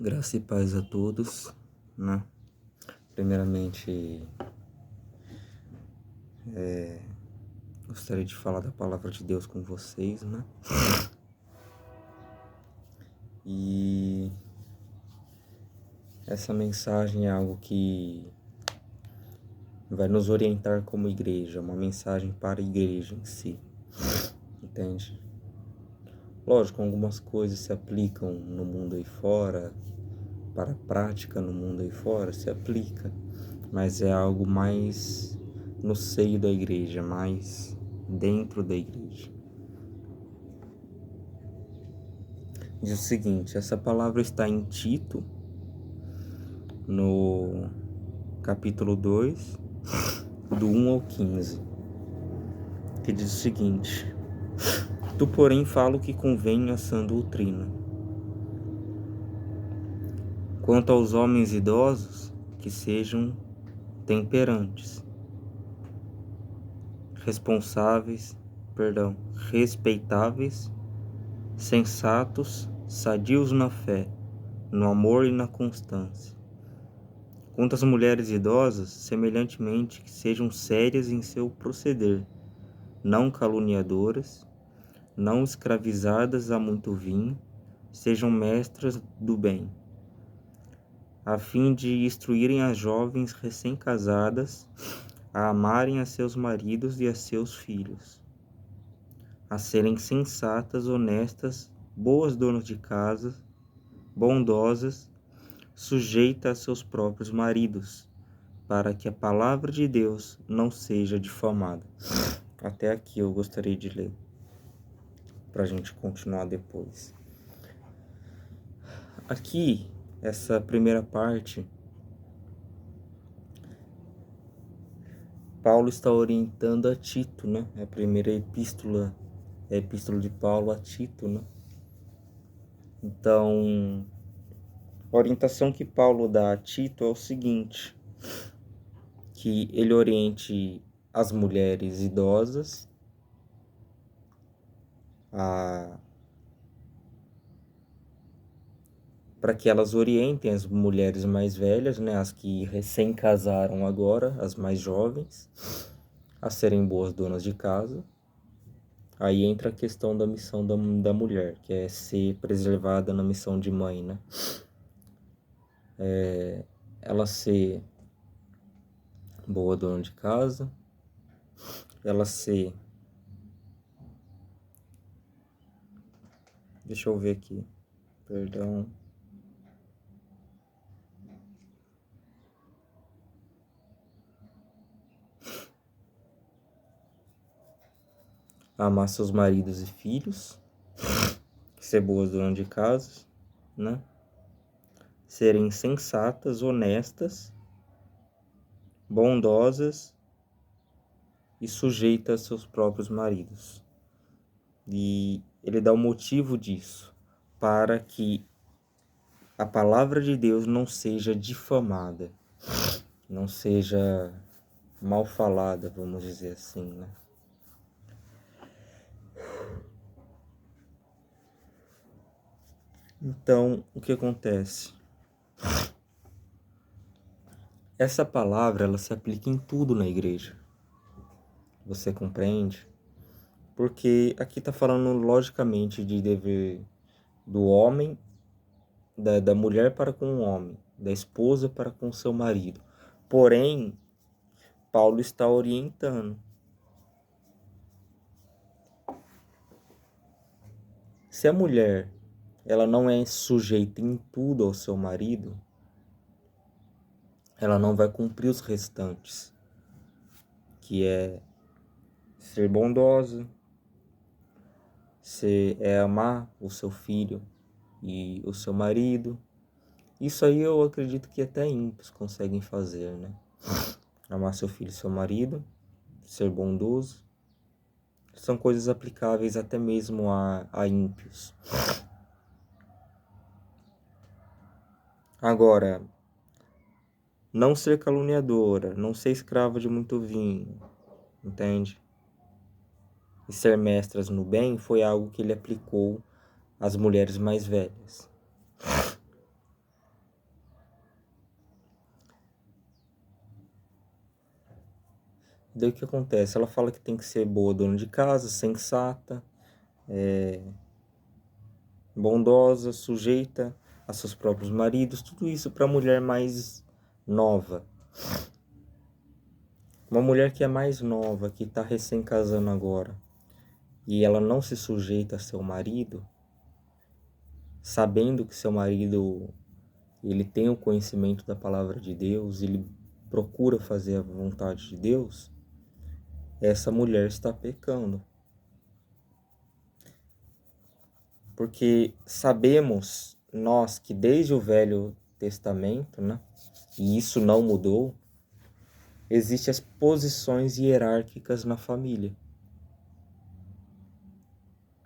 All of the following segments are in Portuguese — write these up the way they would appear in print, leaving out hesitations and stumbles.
Graça e paz a todos, né? Primeiramente, gostaria de falar da palavra de Deus com vocês, né? E essa mensagem é algo que vai nos orientar como igreja, uma mensagem para a igreja em si, entende? Lógico, algumas coisas se aplicam no mundo aí fora, para a prática no mundo aí fora, se aplica, mas é algo mais no seio da igreja, mais dentro da igreja. Diz o seguinte, essa palavra está em Tito, no capítulo 2, do 1 ao 15, que diz o seguinte: Tu, porém, fala o que convém à sã doutrina. Quanto aos homens idosos, que sejam temperantes, respeitáveis, sensatos, sadios na fé, no amor e na constância. Quanto às mulheres idosas, semelhantemente, que sejam sérias em seu proceder, não caluniadoras, não escravizadas a muito vinho, sejam mestras do bem, a fim de instruírem as jovens recém-casadas a amarem a seus maridos e a seus filhos, a serem sensatas, honestas, boas donas de casa, bondosas, sujeitas a seus próprios maridos, para que a palavra de Deus não seja difamada. Até aqui eu gostaria de ler, para a gente continuar depois. Aqui, essa primeira parte, Paulo está orientando a Tito, né? A primeira epístola, é a epístola de Paulo a Tito, né? Então, a orientação que Paulo dá a Tito é o seguinte, que ele oriente as mulheres idosas para que elas orientem as mulheres mais velhas, né, as que recém casaram agora, as mais jovens, a serem boas donas de casa. Aí entra a questão da missão da mulher, que é ser preservada na missão de mãe, né? Ela ser boa dona de casa, ela ser... Deixa eu ver aqui, perdão... Amar seus maridos e filhos, ser boas donas de casa, né? Serem sensatas, honestas, bondosas e sujeitas a seus próprios maridos. E ele dá o motivo disso, para que a palavra de Deus não seja difamada, não seja mal falada, vamos dizer assim, né? Então, o que acontece? Essa palavra, ela se aplica em tudo na igreja. Você compreende? Porque aqui está falando logicamente de dever do homem, da mulher para com o homem, da esposa para com seu marido. Porém, Paulo está orientando. Se a mulher ela não é sujeita em tudo ao seu marido, ela não vai cumprir os restantes, que é ser bondosa, amar o seu filho e o seu marido. Isso aí eu acredito que até ímpios conseguem fazer, né? Amar seu filho e seu marido, ser bondoso, são coisas aplicáveis até mesmo a ímpios. Agora, não ser caluniadora, não ser escrava de muito vinho, entende? E ser mestras no bem foi algo que ele aplicou às mulheres mais velhas. Daí o que acontece? Ela fala que tem que ser boa dona de casa, sensata, bondosa, sujeita a seus próprios maridos, tudo isso para a mulher mais nova. Uma mulher que é mais nova, que está recém casando agora, e ela não se sujeita a seu marido, sabendo que seu marido ele tem o conhecimento da palavra de Deus, ele procura fazer a vontade de Deus, essa mulher está pecando. Porque sabemos nós que desde o Velho Testamento, né, e isso não mudou, existem as posições hierárquicas na família.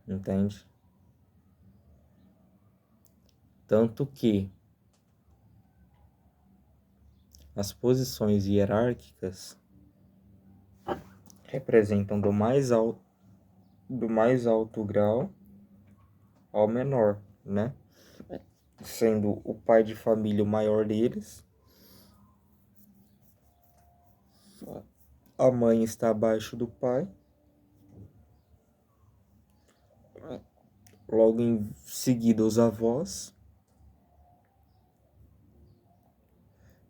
Entende? Tanto que as posições hierárquicas representam do mais alto grau ao menor, né? Sendo o pai de família o maior deles, a mãe está abaixo do pai, logo em seguida os avós,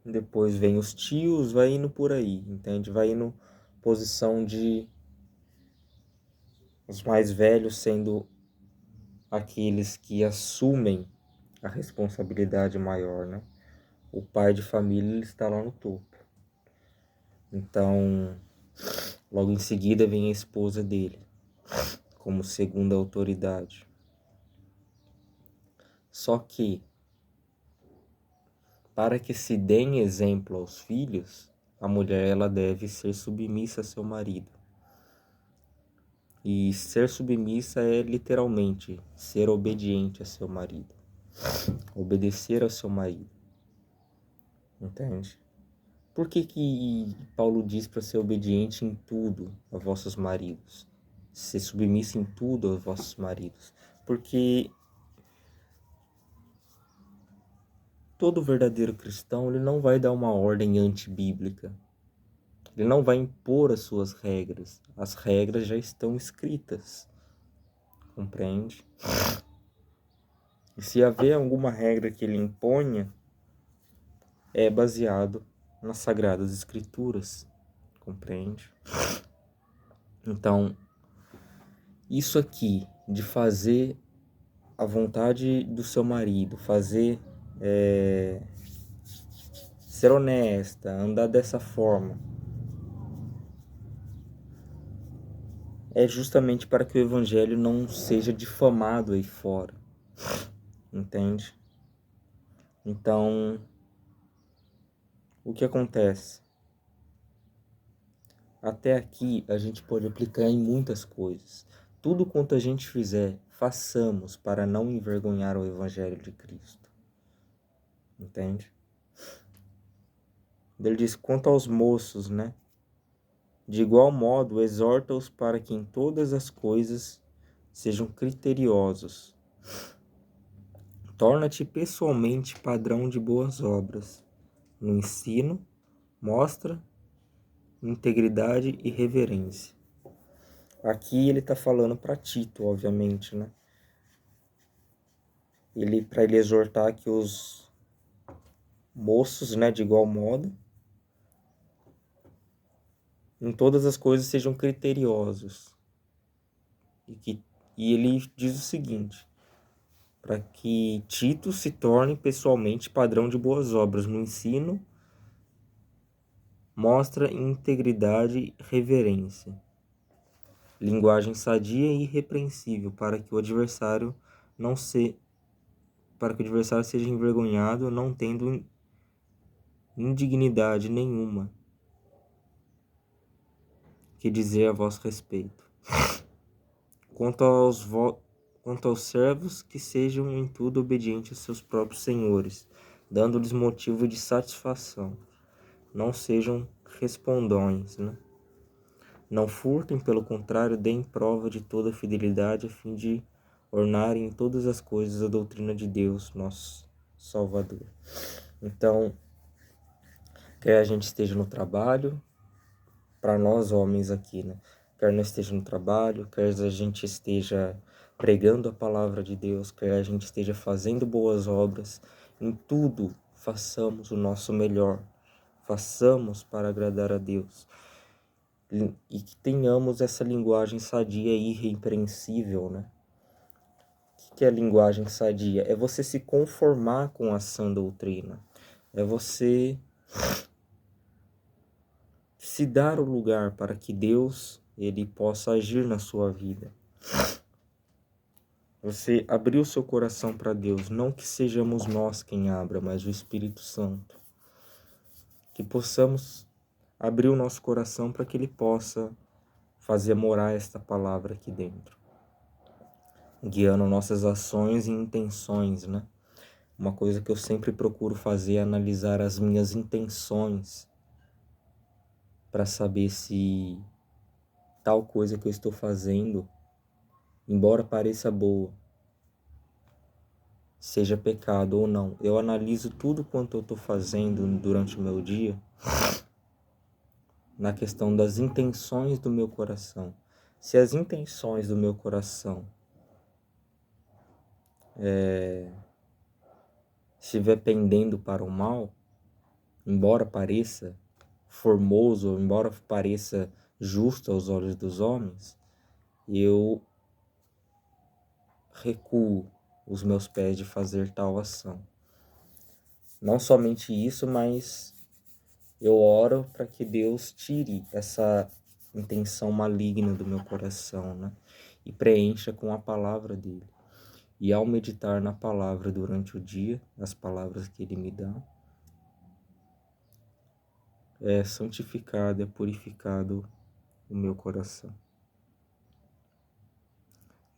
depois vem os tios, vai indo por aí, entende? Vai indo posição de os mais velhos sendo aqueles que assumem a responsabilidade maior, né? O pai de família ele está lá no topo. Então, logo em seguida vem a esposa dele, como segunda autoridade. Só que, para que se deem exemplo aos filhos, a mulher ela deve ser submissa a seu marido. E ser submissa é literalmente ser obediente a seu marido. Obedecer ao seu marido. Entende? Por que Paulo diz para ser obediente em tudo a vossos maridos? Ser submissa em tudo aos vossos maridos? Porque todo verdadeiro cristão ele não vai dar uma ordem antibíblica. Ele não vai impor as suas regras. As regras já estão escritas. Compreende? E se haver alguma regra que ele imponha, é baseado nas Sagradas Escrituras. Compreende? Então, isso aqui de fazer a vontade do seu marido, ser honesta, andar dessa forma, é justamente para que o evangelho não seja difamado aí fora, entende? Então, o que acontece? Até aqui a gente pode aplicar em muitas coisas. Tudo quanto a gente fizer, façamos para não envergonhar o evangelho de Cristo, entende? Ele diz, quanto aos moços, né? De igual modo, exorta-os para que em todas as coisas sejam criteriosos. Torna-te pessoalmente padrão de boas obras. No ensino, mostra integridade e reverência. Aqui ele está falando para Tito, obviamente, né? Para ele exortar que os moços, né, de igual modo, em todas as coisas sejam criteriosos. E ele diz o seguinte, para que Tito se torne pessoalmente padrão de boas obras no ensino, mostra integridade e reverência, linguagem sadia e irrepreensível, para que o adversário seja envergonhado, não tendo indignidade nenhuma que dizer a vosso respeito. Quanto aos servos, que sejam em tudo obedientes aos seus próprios senhores, dando-lhes motivo de satisfação. Não sejam respondões, né? Não furtem, pelo contrário, deem prova de toda fidelidade, a fim de ornarem em todas as coisas a doutrina de Deus, nosso Salvador. Então, quer a gente esteja no trabalho, para nós homens aqui, né? Quer não esteja no trabalho, quer a gente esteja pregando a palavra de Deus, quer a gente esteja fazendo boas obras, em tudo façamos o nosso melhor, façamos para agradar a Deus. E que tenhamos essa linguagem sadia e irrepreensível, né? O que é a linguagem sadia? É você se conformar com a sã doutrina. É você se dar o lugar para que Deus ele possa agir na sua vida. Você abrir o seu coração para Deus, não que sejamos nós quem abra, mas o Espírito Santo. Que possamos abrir o nosso coração para que Ele possa fazer morar esta palavra aqui dentro, guiando nossas ações e intenções, né? Uma coisa que eu sempre procuro fazer é analisar as minhas intenções para saber se tal coisa que eu estou fazendo, embora pareça boa, seja pecado ou não. Eu analiso tudo quanto eu estou fazendo durante o meu dia na questão das intenções do meu coração. Se as intenções do meu coração estiver pendendo para o mal, embora pareça formoso, embora pareça justo aos olhos dos homens, eu recuo os meus pés de fazer tal ação. Não somente isso, mas eu oro para que Deus tire essa intenção maligna do meu coração, né? E preencha com a palavra dele. E ao meditar na palavra durante o dia, as palavras que ele me dá, é santificado, é purificado o meu coração.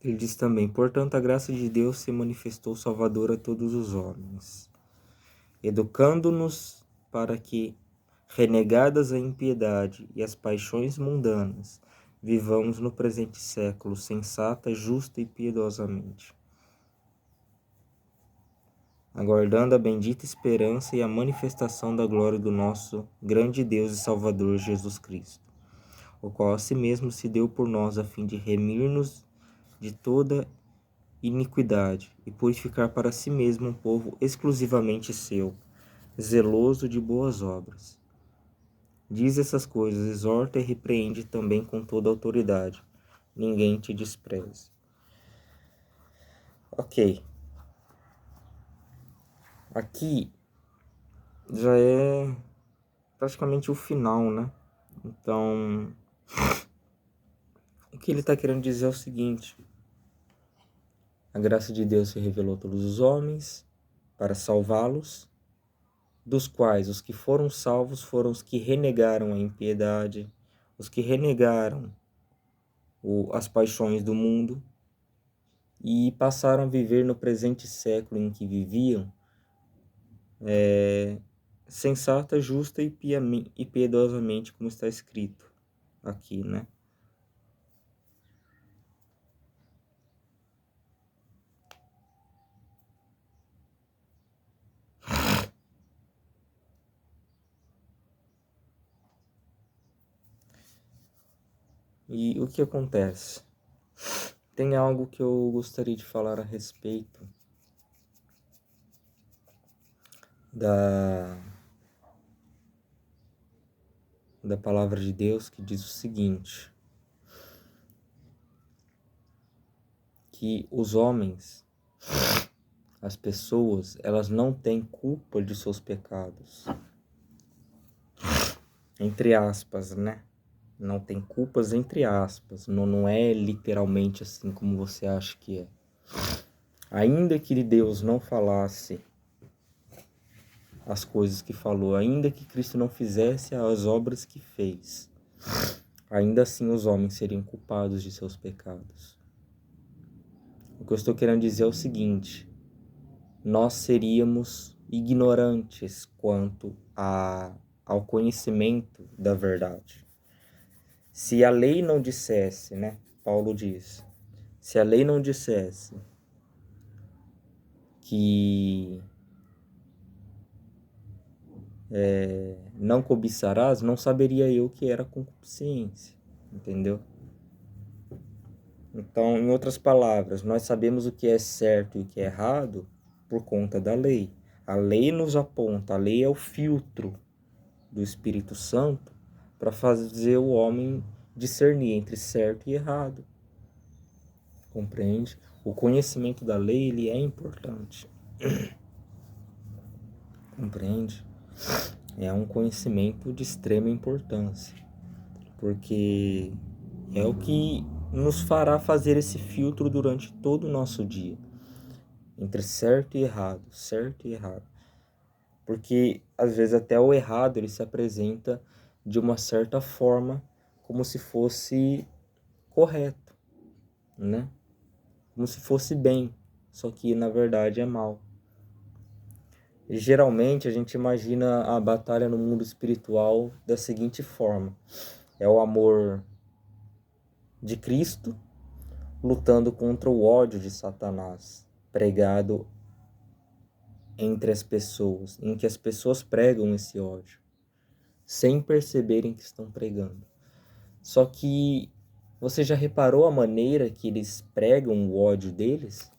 Ele diz também: portanto, a graça de Deus se manifestou salvadora a todos os homens, educando-nos para que, renegadas a impiedade e as paixões mundanas, vivamos no presente século sensata, justa e piedosamente, aguardando a bendita esperança e a manifestação da glória do nosso grande Deus e Salvador Jesus Cristo, o qual a si mesmo se deu por nós a fim de remir-nos de toda iniquidade e purificar para si mesmo um povo exclusivamente seu, zeloso de boas obras. Diz essas coisas, exorta e repreende também com toda autoridade. Ninguém te despreze. Ok. Aqui já é praticamente o final, né? Então, o que ele está querendo dizer é o seguinte: a graça de Deus se revelou a todos os homens para salvá-los, dos quais os que foram salvos foram os que renegaram a impiedade, os que renegaram as paixões do mundo e passaram a viver no presente século em que viviam, sensata, justa e piedosamente, como está escrito aqui, né? E o que acontece? Tem algo que eu gostaria de falar a respeito da palavra de Deus, que diz o seguinte: que os homens, as pessoas, elas não têm culpa de seus pecados. Entre aspas, né? Não tem culpas entre aspas. Não é literalmente assim como você acha que é. Ainda que Deus não falasse as coisas que falou, ainda que Cristo não fizesse as obras que fez, ainda assim os homens seriam culpados de seus pecados. O que eu estou querendo dizer é o seguinte: nós seríamos ignorantes quanto ao conhecimento da verdade. Se a lei não dissesse, né? Paulo diz, se a lei não dissesse que não cobiçarás, não saberia eu que era concupiscência, entendeu? Então, em outras palavras, nós sabemos o que é certo e o que é errado por conta da lei. A lei nos aponta, a lei é o filtro do Espírito Santo para fazer o homem discernir entre certo e errado. Compreende? O conhecimento da lei, ele é importante. Compreende? É um conhecimento de extrema importância, porque é o que nos fará fazer esse filtro durante todo o nosso dia, entre certo e errado, certo e errado. Porque às vezes até o errado ele se apresenta de uma certa forma como se fosse correto, né? Como se fosse bem, só que na verdade é mal. E geralmente a gente imagina a batalha no mundo espiritual da seguinte forma: é o amor de Cristo lutando contra o ódio de Satanás, pregado entre as pessoas, em que as pessoas pregam esse ódio, sem perceberem que estão pregando. Só que você já reparou a maneira que eles pregam o ódio deles?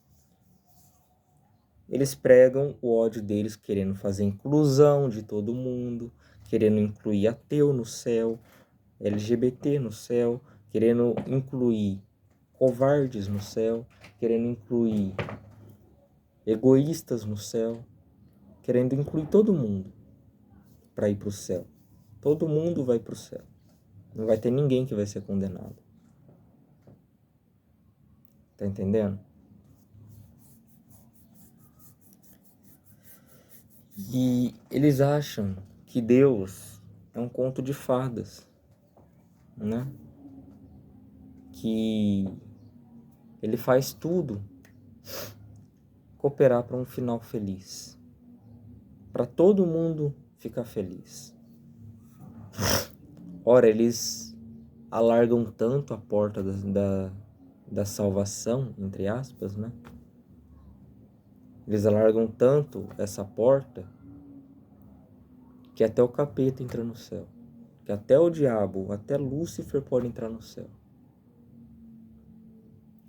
Eles pregam o ódio deles querendo fazer inclusão de todo mundo, querendo incluir ateu no céu, LGBT no céu, querendo incluir covardes no céu, querendo incluir egoístas no céu, querendo incluir todo mundo para ir para o céu. Todo mundo vai para o céu. Não vai ter ninguém que vai ser condenado. Tá entendendo? E eles acham que Deus é um conto de fadas, né? Que ele faz tudo cooperar para um final feliz, para todo mundo ficar feliz. Ora, eles alargam tanto a porta da salvação, entre aspas, né? Eles alargam tanto essa porta que até o capeta entra no céu, que até o diabo, até Lúcifer pode entrar no céu.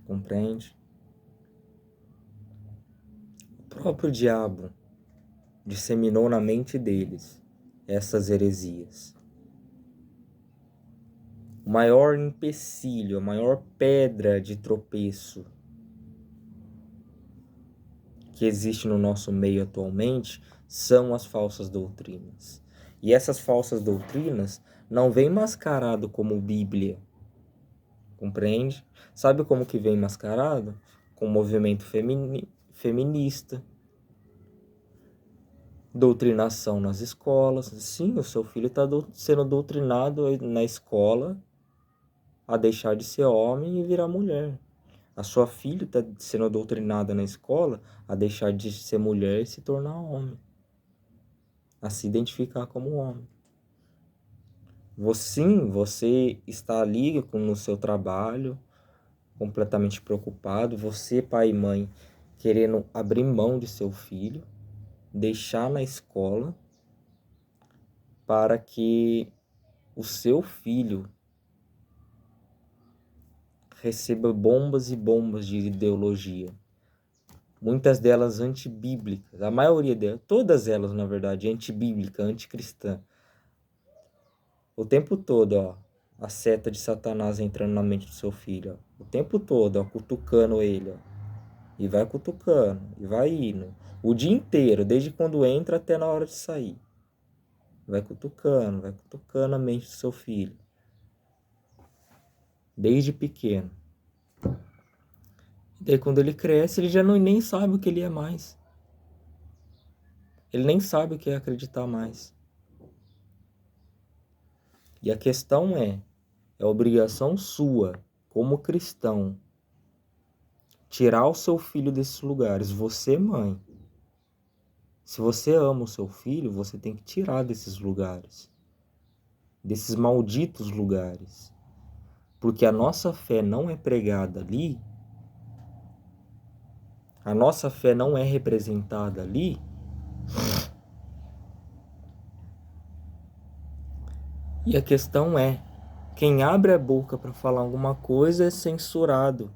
Compreende? O próprio diabo disseminou na mente deles essas heresias. O maior empecilho, a maior pedra de tropeço que existe no nosso meio atualmente são as falsas doutrinas. E essas falsas doutrinas não vêm mascarado como Bíblia, compreende? Sabe como que vem mascarado? Com o movimento feminista, doutrinação nas escolas. Sim, o seu filho está sendo doutrinado na escola a deixar de ser homem e virar mulher. A sua filha está sendo doutrinada na escola a deixar de ser mulher e se tornar homem, a se identificar como homem. Você está ali no seu trabalho, completamente preocupado, você, pai e mãe, querendo abrir mão de seu filho, deixar na escola para que o seu filho receba bombas e bombas de ideologia. Muitas delas antibíblicas, a maioria delas, todas elas, na verdade, antibíblica, anticristã. O tempo todo, ó, a seta de Satanás entrando na mente do seu filho, ó. O tempo todo, ó, cutucando ele, ó. E vai cutucando, e vai indo. O dia inteiro, desde quando entra até na hora de sair. Vai cutucando a mente do seu filho. Desde pequeno. E daí quando ele cresce, ele já nem sabe o que ele é mais. Ele nem sabe o que é acreditar mais. E a questão é obrigação sua, como cristão, tirar o seu filho desses lugares. Você, mãe, se você ama o seu filho, você tem que tirar desses lugares, desses malditos lugares. Porque a nossa fé não é pregada ali, a nossa fé não é representada ali, E a questão é, quem abre a boca para falar alguma coisa é censurado.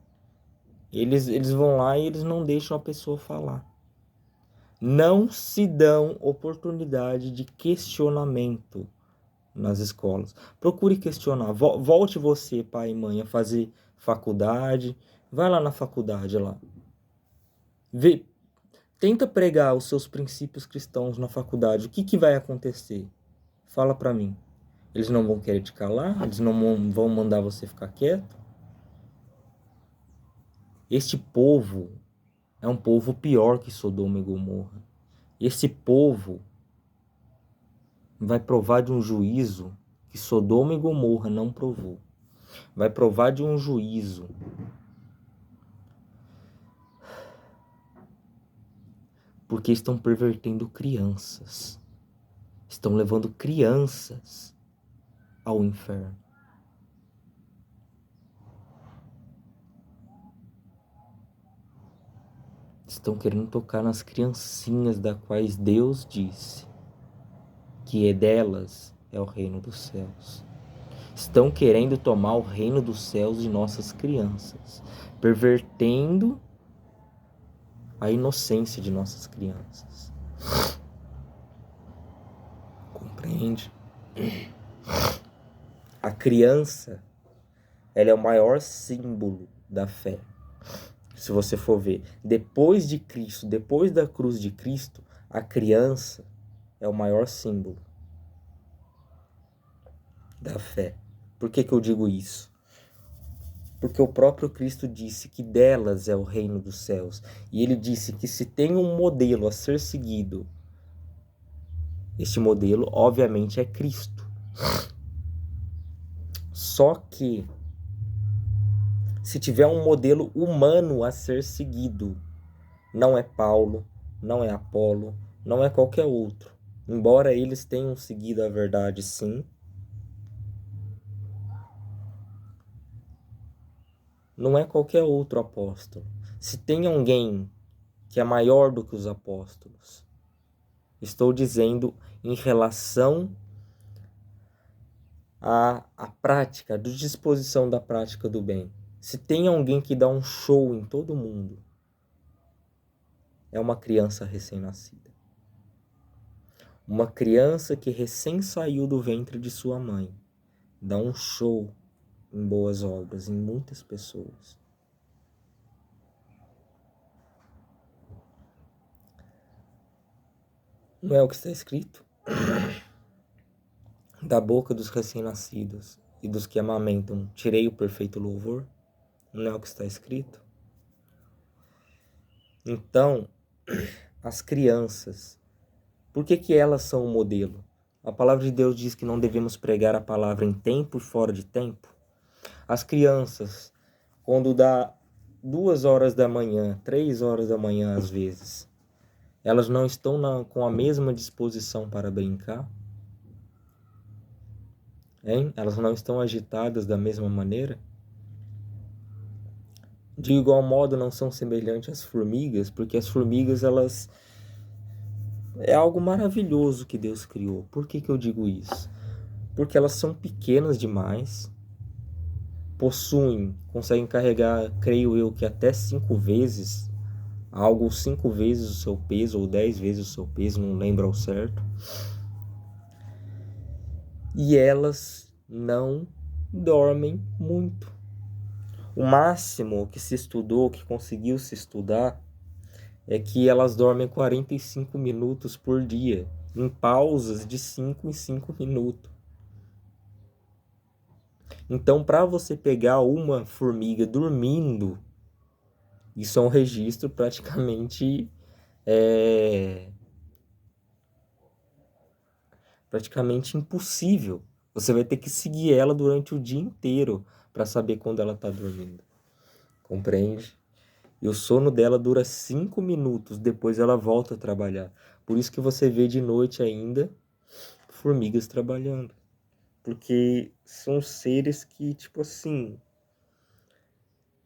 Eles vão lá e eles não deixam a pessoa falar. Não se dão oportunidade de questionamento nas escolas. Procure questionar. Volte você, pai e mãe, a fazer faculdade. Vai lá na faculdade lá. Vê, tenta pregar os seus princípios cristãos na faculdade. O que vai acontecer? Fala para mim. Eles não vão querer te calar? Eles não vão mandar você ficar quieto? Este povo é um povo pior que Sodoma e Gomorra. Esse povo vai provar de um juízo que Sodoma e Gomorra não provou. Vai provar de um juízo porque estão pervertendo crianças. Estão levando crianças ao inferno. Estão querendo tocar nas criancinhas das quais Deus disse que é delas é o reino dos céus. Estão querendo tomar o reino dos céus de nossas crianças, pervertendo a inocência de nossas crianças. Compreende? A criança, ela é o maior símbolo da fé. Se você for ver, depois de Cristo, depois da cruz de Cristo, a criança é o maior símbolo da fé. Por que eu digo isso? Porque o próprio Cristo disse que delas é o reino dos céus. E ele disse que se tem um modelo a ser seguido, este modelo, obviamente, é Cristo. Só que, se tiver um modelo humano a ser seguido, não é Paulo, não é Apolo, não é qualquer outro. Embora eles tenham seguido a verdade, sim, não é qualquer outro apóstolo. Se tem alguém que é maior do que os apóstolos, estou dizendo em relação à prática, à disposição da prática do bem. Se tem alguém que dá um show em todo mundo, é uma criança recém-nascida. Uma criança que recém saiu do ventre de sua mãe dá um show em boas obras, em muitas pessoas. Não é o que está escrito? Da boca dos recém-nascidos e dos que amamentam, tirei o perfeito louvor. Não é o que está escrito? Então, as crianças, por que elas são o modelo? A palavra de Deus diz que não devemos pregar a palavra em tempo e fora de tempo. As crianças, quando dá 2 horas da manhã, 3 horas da manhã às vezes, elas não estão com a mesma disposição para brincar? Hein? Elas não estão agitadas da mesma maneira? De igual modo, não são semelhantes às formigas, porque as formigas, elas... é algo maravilhoso que Deus criou. Por que eu digo isso? Porque elas são pequenas demais, conseguem carregar, creio eu, que até 5 vezes, algo 5 vezes o seu peso, ou 10 vezes o seu peso, não lembro ao certo. E elas não dormem muito. O máximo que se estudou, que conseguiu se estudar, é que elas dormem 45 minutos por dia, em pausas de 5 em 5 minutos. Então, para você pegar uma formiga dormindo, isso é um registro praticamente impossível. Você vai ter que seguir ela durante o dia inteiro para saber quando ela está dormindo. Compreende? E o sono dela dura 5 minutos, depois ela volta a trabalhar. Por isso que você vê de noite ainda formigas trabalhando. Porque são seres que, tipo assim,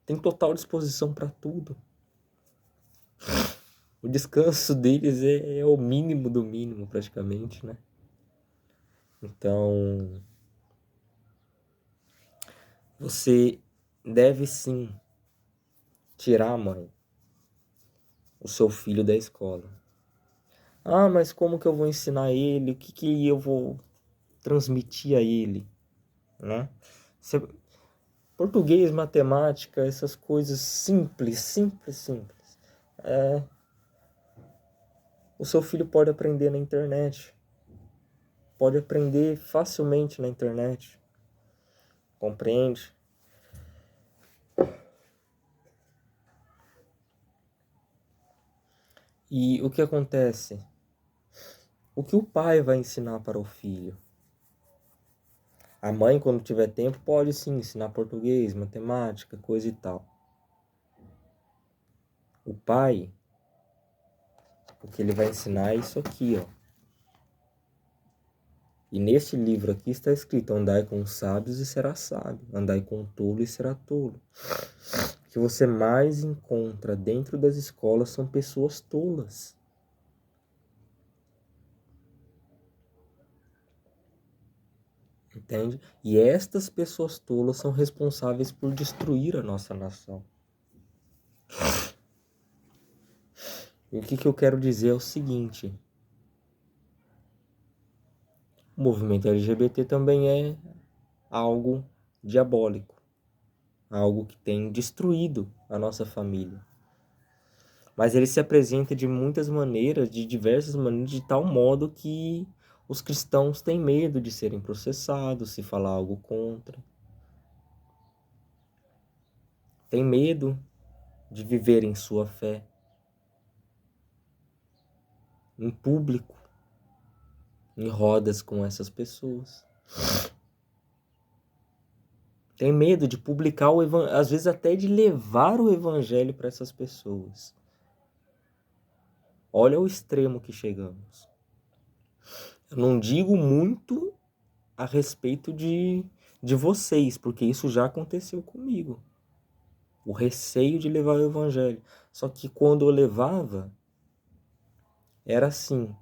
têm total disposição para tudo. O descanso deles é o mínimo do mínimo, praticamente, né? Então, Você deve sim tirar, mãe, o seu filho da escola. Ah, mas como que eu vou ensinar ele? O que eu vou transmitir a ele? Né? Português, matemática, essas coisas simples, simples, simples. O seu filho pode aprender na internet. Pode aprender facilmente na internet. Compreende? E o que acontece? O que o pai vai ensinar para o filho? A mãe, quando tiver tempo, pode sim ensinar português, matemática, coisa e tal. O pai, o que ele vai ensinar é isso aqui, ó. E neste livro aqui está escrito: andai com os sábios e será sábio, andai com o tolo e será tolo. O que você mais encontra dentro das escolas são pessoas tolas. Entende? E estas pessoas tolas são responsáveis por destruir a nossa nação. E o que eu quero dizer é o seguinte: o movimento LGBT também é algo diabólico, algo que tem destruído a nossa família. Mas ele se apresenta de muitas maneiras, de diversas maneiras, de tal modo que os cristãos têm medo de serem processados se falar algo contra. Tem medo de viver em sua fé em público, em rodas com essas pessoas. Tem medo de publicar o evangelho, às vezes até de levar o evangelho para essas pessoas. Olha o extremo que chegamos. Eu não digo muito a respeito de vocês, porque isso já aconteceu comigo. O receio de levar o evangelho. Só que quando eu levava, era assim.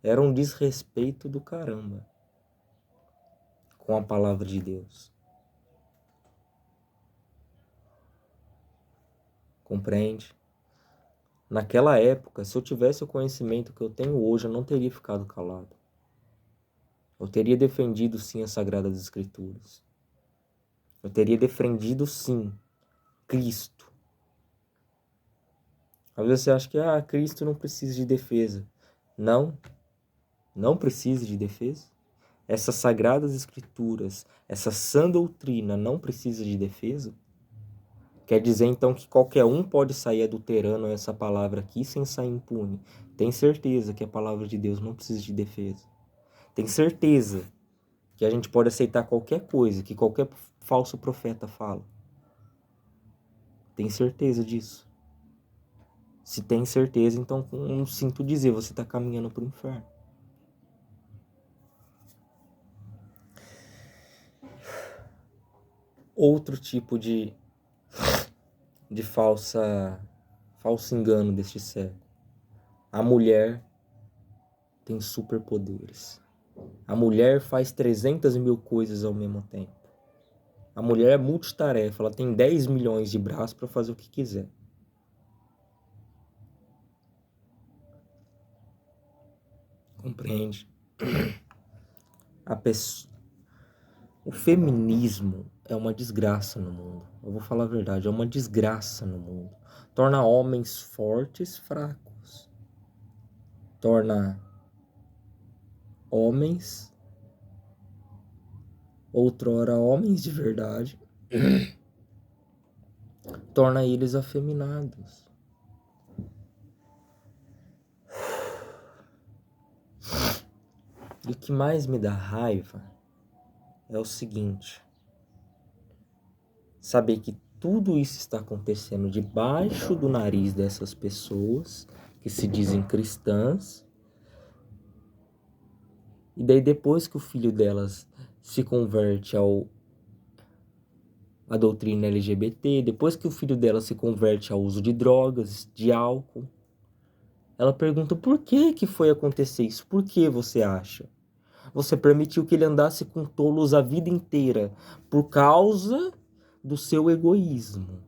Era um desrespeito do caramba com a palavra de Deus. Compreende? Naquela época, se eu tivesse o conhecimento que eu tenho hoje, eu não teria ficado calado. Eu teria defendido sim as Sagradas Escrituras. Eu teria defendido sim Cristo. Às vezes você acha que Cristo não precisa de defesa. Não precisa de defesa. Essas Sagradas Escrituras, essa sã doutrina não precisa de defesa. Quer dizer então que qualquer um pode sair adulterando essa palavra aqui sem sair impune. Tem certeza que a palavra de Deus não precisa de defesa. Tem certeza que a gente pode aceitar qualquer coisa que qualquer falso profeta fala. Tem certeza disso. Se tem certeza, então não sinto dizer, você está caminhando para o inferno. Outro tipo de falso engano deste século. A mulher tem superpoderes. A mulher faz 300 mil coisas ao mesmo tempo. A mulher é multitarefa, ela tem 10 milhões de braços para fazer o que quiser. Compreende? O feminismo é uma desgraça no mundo. Eu vou falar a verdade, é uma desgraça no mundo. Torna homens fortes fracos. Torna homens, outrora homens de verdade, torna eles afeminados. E o que mais me dá raiva é o seguinte: saber que tudo isso está acontecendo debaixo do nariz dessas pessoas que se dizem cristãs, e daí depois que o filho delas se converte à doutrina LGBT, depois que o filho dela se converte ao uso de drogas, de álcool, ela pergunta por que foi acontecer isso? Por que você acha? Você permitiu que ele andasse com tolos a vida inteira por causa do seu egoísmo.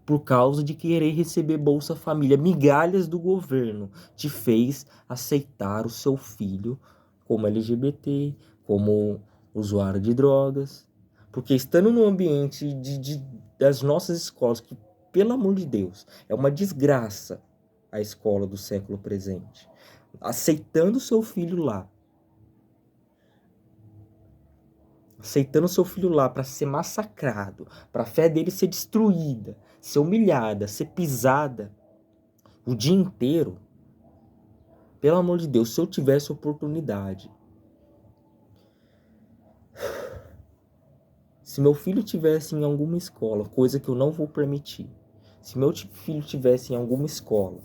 Por causa de querer receber Bolsa Família, migalhas do governo, te fez aceitar o seu filho como LGBT, como usuário de drogas. Porque estando no ambiente das nossas escolas, que, pelo amor de Deus, é uma desgraça a escola do século presente, aceitando seu filho lá, para ser massacrado, para a fé dele ser destruída, ser humilhada, ser pisada o dia inteiro. Pelo amor de Deus, se eu tivesse oportunidade, se meu filho tivesse em alguma escola, coisa que eu não vou permitir, se meu filho tivesse em alguma escola,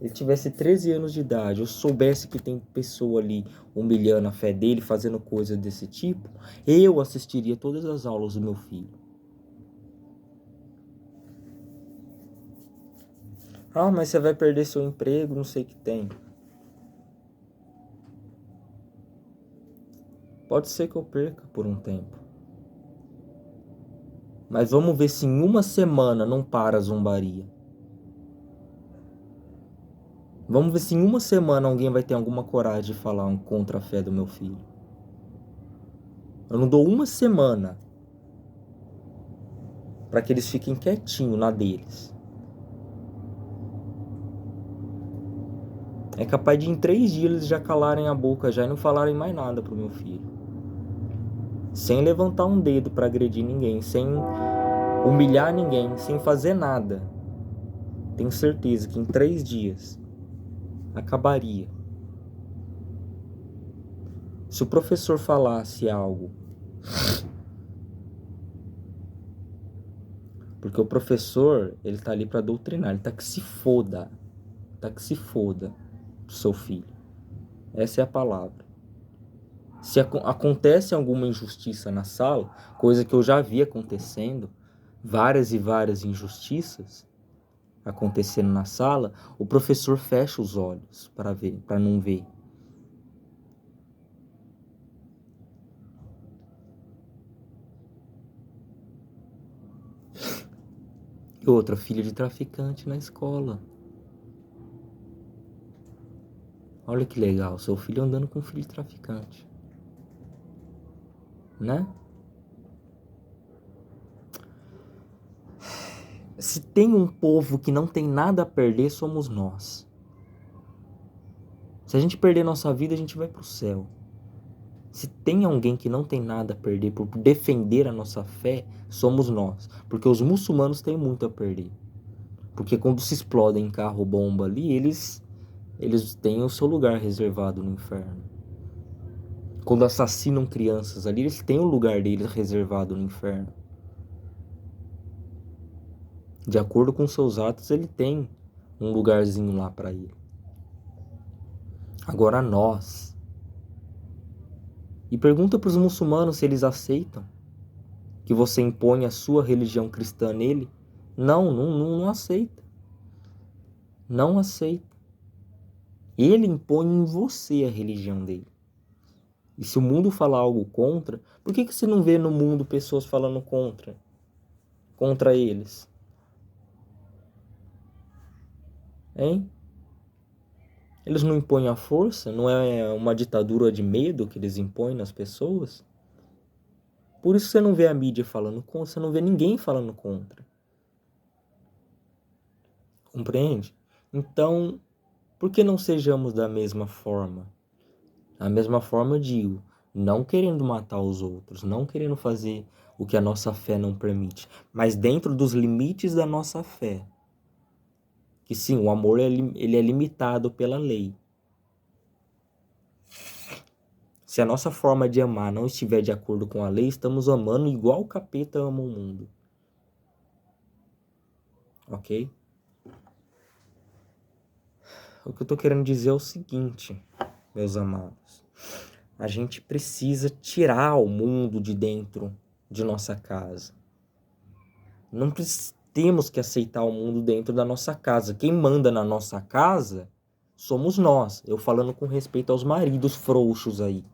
ele tivesse 13 anos de idade, eu soubesse que tem pessoa ali humilhando a fé dele, fazendo coisa desse tipo, eu assistiria todas as aulas do meu filho. Ah, mas você vai perder seu emprego, não sei o que tem. Pode ser que eu perca por um tempo. Mas vamos ver se em uma semana não para a zombaria. Vamos ver se em uma semana alguém vai ter alguma coragem de falar contra a fé do meu filho. Eu não dou uma semana para que eles fiquem quietinhos na deles. É capaz de em 3 dias eles já calarem a boca já e não falarem mais nada pro meu filho. Sem levantar um dedo para agredir ninguém, sem humilhar ninguém, sem fazer nada. Tenho certeza que em 3 dias acabaria. Se o professor falasse algo, porque o professor, ele tá ali para doutrinar, ele tá que se foda do seu filho. Essa é a palavra. Se acontece alguma injustiça na sala, coisa que eu já vi acontecendo, várias e várias injustiças acontecendo na sala, o professor fecha os olhos para ver, para não ver. E outra, filha de traficante na escola. Olha que legal, seu filho andando com filho de traficante. Né? Se tem um povo que não tem nada a perder, somos nós. Se a gente perder nossa vida, a gente vai pro céu. Se tem alguém que não tem nada a perder por defender a nossa fé, somos nós. Porque os muçulmanos têm muito a perder. Porque quando se explodem carro-bomba ali, eles têm o seu lugar reservado no inferno. Quando assassinam crianças ali, eles têm o lugar deles reservado no inferno. De acordo com seus atos, ele tem um lugarzinho lá para ele. Agora nós. E pergunta para os muçulmanos se eles aceitam que você impõe a sua religião cristã nele. Não aceita. Não aceita. Ele impõe em você a religião dele. E se o mundo falar algo contra, por que você não vê no mundo pessoas falando contra eles? Hein? Eles não impõem a força? Não é uma ditadura de medo que eles impõem nas pessoas? Por isso você não vê a mídia falando contra, você não vê ninguém falando contra. Compreende? Então, por que não sejamos da mesma forma? Da mesma forma, eu digo, não querendo matar os outros, não querendo fazer o que a nossa fé não permite, mas dentro dos limites da nossa fé. Que sim, o amor ele é limitado pela lei. Se a nossa forma de amar não estiver de acordo com a lei, estamos amando igual o capeta ama o mundo. Ok? O que eu tô querendo dizer é o seguinte, meus amados. A gente precisa tirar o mundo de dentro de nossa casa. Não temos que aceitar o mundo dentro da nossa casa. Quem manda na nossa casa somos nós. Eu falando com respeito aos maridos frouxos aí.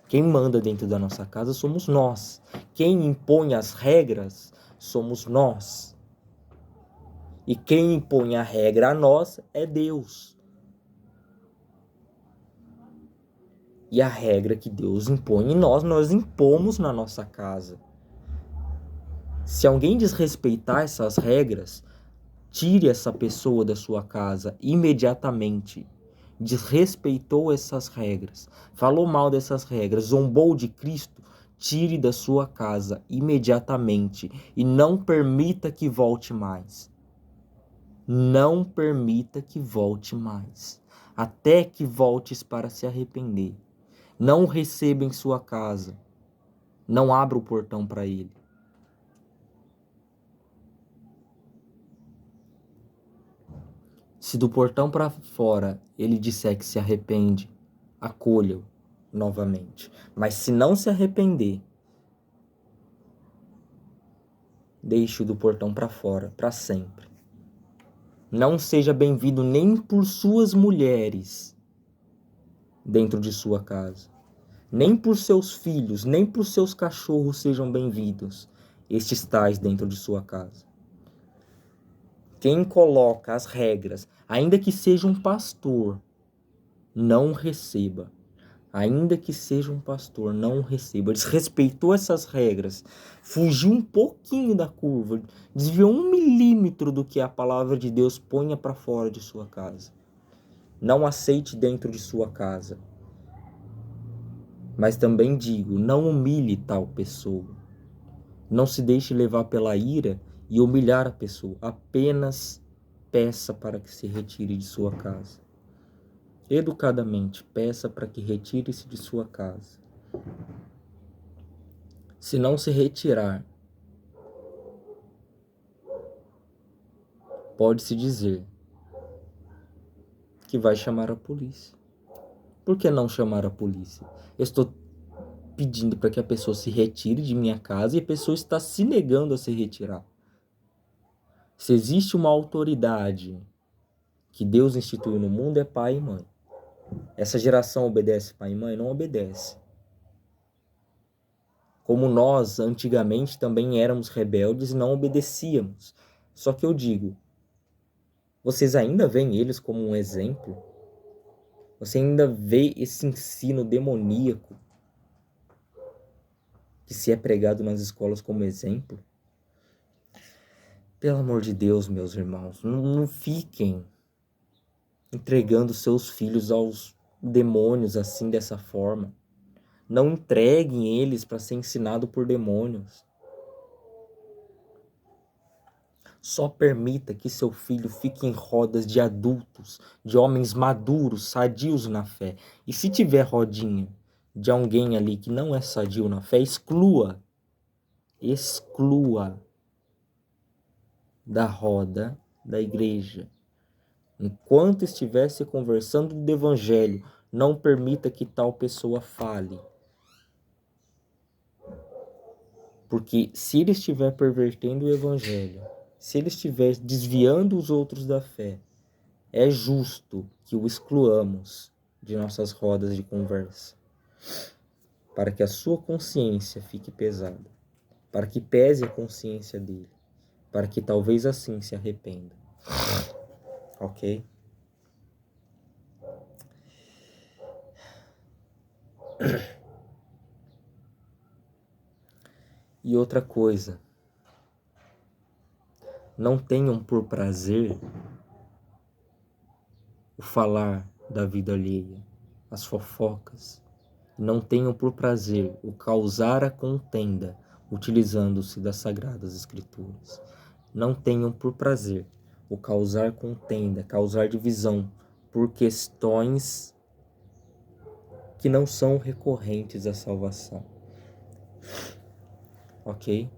Quem manda dentro da nossa casa somos nós. Quem impõe as regras somos nós. E quem impõe a regra a nós é Deus. E a regra que Deus impõe em nós impomos na nossa casa. Se alguém desrespeitar essas regras, tire essa pessoa da sua casa imediatamente. Desrespeitou essas regras, falou mal dessas regras, zombou de Cristo, tire da sua casa imediatamente e não permita que volte mais. Não permita que volte mais, até que voltes para se arrepender. Não o receba em sua casa, não abra o portão para ele. Se do portão para fora ele disser que se arrepende, acolha-o novamente. Mas se não se arrepender, deixe-o do portão para fora, para sempre. Não seja bem-vindo nem por suas mulheres dentro de sua casa. Nem por seus filhos, nem por seus cachorros sejam bem-vindos estes tais dentro de sua casa. Quem coloca as regras, ainda que seja um pastor, não receba. Ainda que seja um pastor, não receba. Desrespeitou essas regras, fugiu um pouquinho da curva, desviou 1 milímetro do que a palavra de Deus ponha para fora de sua casa. Não aceite dentro de sua casa. Mas também digo, não humilhe tal pessoa. Não se deixe levar pela ira e humilhar a pessoa. Apenas peça para que se retire de sua casa. Educadamente, peça para que retire-se de sua casa. Se não se retirar, pode-se dizer que vai chamar a polícia. Por que não chamar a polícia? Eu estou pedindo para que a pessoa se retire de minha casa e a pessoa está se negando a se retirar. Se existe uma autoridade que Deus instituiu no mundo, é pai e mãe. Essa geração obedece pai e mãe? Não obedece. Como nós, antigamente, também éramos rebeldes e não obedecíamos. Só que eu digo, vocês ainda veem eles como um exemplo? Você ainda vê esse ensino demoníaco que se é pregado nas escolas como exemplo? Pelo amor de Deus, meus irmãos, não fiquem entregando seus filhos aos demônios assim, dessa forma. Não entreguem eles para ser ensinado por demônios. Só permita que seu filho fique em rodas de adultos, de homens maduros, sadios na fé. E se tiver rodinha de alguém ali que não é sadio na fé, exclua. Exclua da roda da igreja. Enquanto estiver se conversando do evangelho, não permita que tal pessoa fale. Porque se ele estiver pervertendo o evangelho, se ele estiver desviando os outros da fé, é justo que o excluamos de nossas rodas de conversa, para que a sua consciência fique pesada, para que pese a consciência dele, para que talvez assim se arrependa. Ok? E outra coisa, não tenham por prazer o falar da vida alheia, as fofocas. Não tenham por prazer o causar a contenda, utilizando-se das Sagradas Escrituras. Não tenham por prazer o causar contenda, causar divisão por questões que não são recorrentes à salvação. Ok?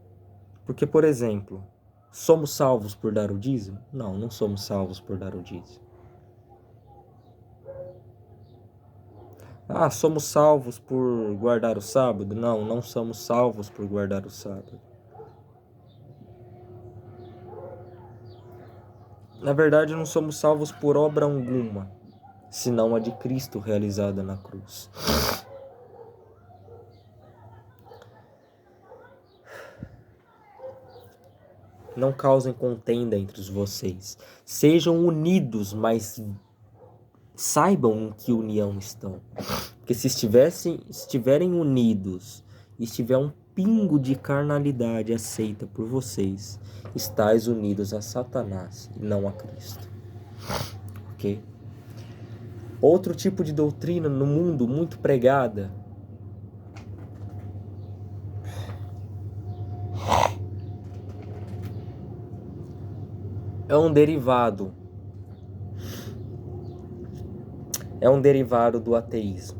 Porque, por exemplo, somos salvos por dar o dízimo? Não, não somos salvos por dar o dízimo. Ah, somos salvos por guardar o sábado? Não, não somos salvos por guardar o sábado. Na verdade, não somos salvos por obra alguma, senão a de Cristo realizada na cruz. Não causem contenda entre vocês. Sejam unidos, mas saibam em que união estão. Porque se estiverem unidos e estiver um pingo de carnalidade aceita por vocês, estáis unidos a Satanás e não a Cristo. Ok? Outro tipo de doutrina no mundo muito pregada é um derivado do ateísmo,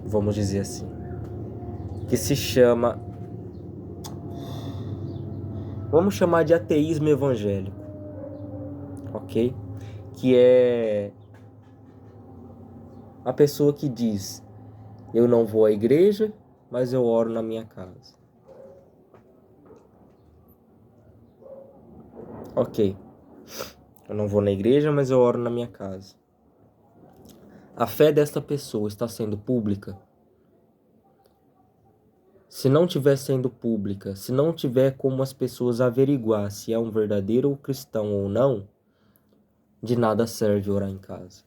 vamos dizer assim, que se chama, vamos chamar de ateísmo evangélico, ok? Que é a pessoa que diz: eu não vou à igreja, mas eu oro na minha casa. Ok, eu não vou na igreja, mas eu oro na minha casa. A fé desta pessoa está sendo pública? Se não estiver sendo pública, se não tiver como as pessoas averiguar se é um verdadeiro cristão ou não, de nada serve orar em casa.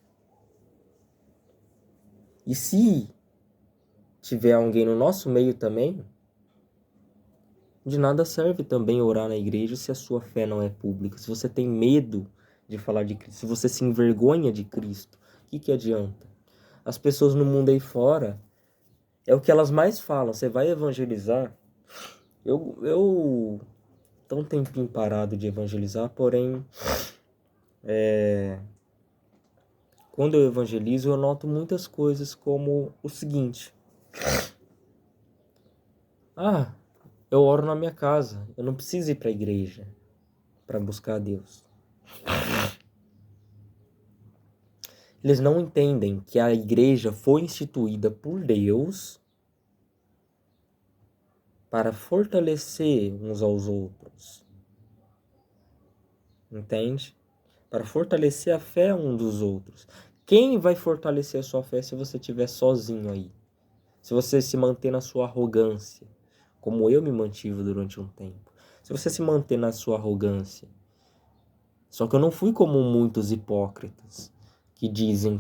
E se tiver alguém no nosso meio também, de nada serve também orar na igreja se a sua fé não é pública. Se você tem medo de falar de Cristo, se você se envergonha de Cristo, o que adianta? As pessoas no mundo aí fora, é o que elas mais falam. Você vai evangelizar? Eu tô um tempinho parado de evangelizar, porém, quando eu evangelizo, eu noto muitas coisas como o seguinte: ah, eu oro na minha casa, eu não preciso ir para a igreja para buscar a Deus. Eles não entendem que a igreja foi instituída por Deus para fortalecer uns aos outros. Entende? Para fortalecer a fé uns dos outros. Quem vai fortalecer a sua fé se você estiver sozinho aí? Se você se manter na sua arrogância, como eu me mantive durante um tempo. Se você se manter na sua arrogância. Só que eu não fui como muitos hipócritas que dizem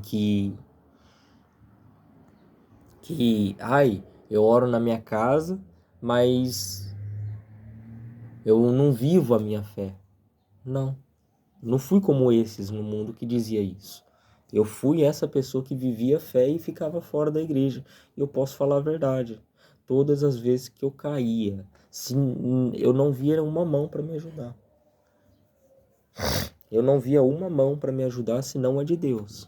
ai, eu oro na minha casa, mas eu não vivo a minha fé. Não fui como esses no mundo que dizia isso. Eu fui essa pessoa que vivia a fé e ficava fora da igreja. Eu posso falar a verdade. Todas as vezes que eu caía, eu não via uma mão para me ajudar. Eu não via uma mão para me ajudar, senão a de Deus.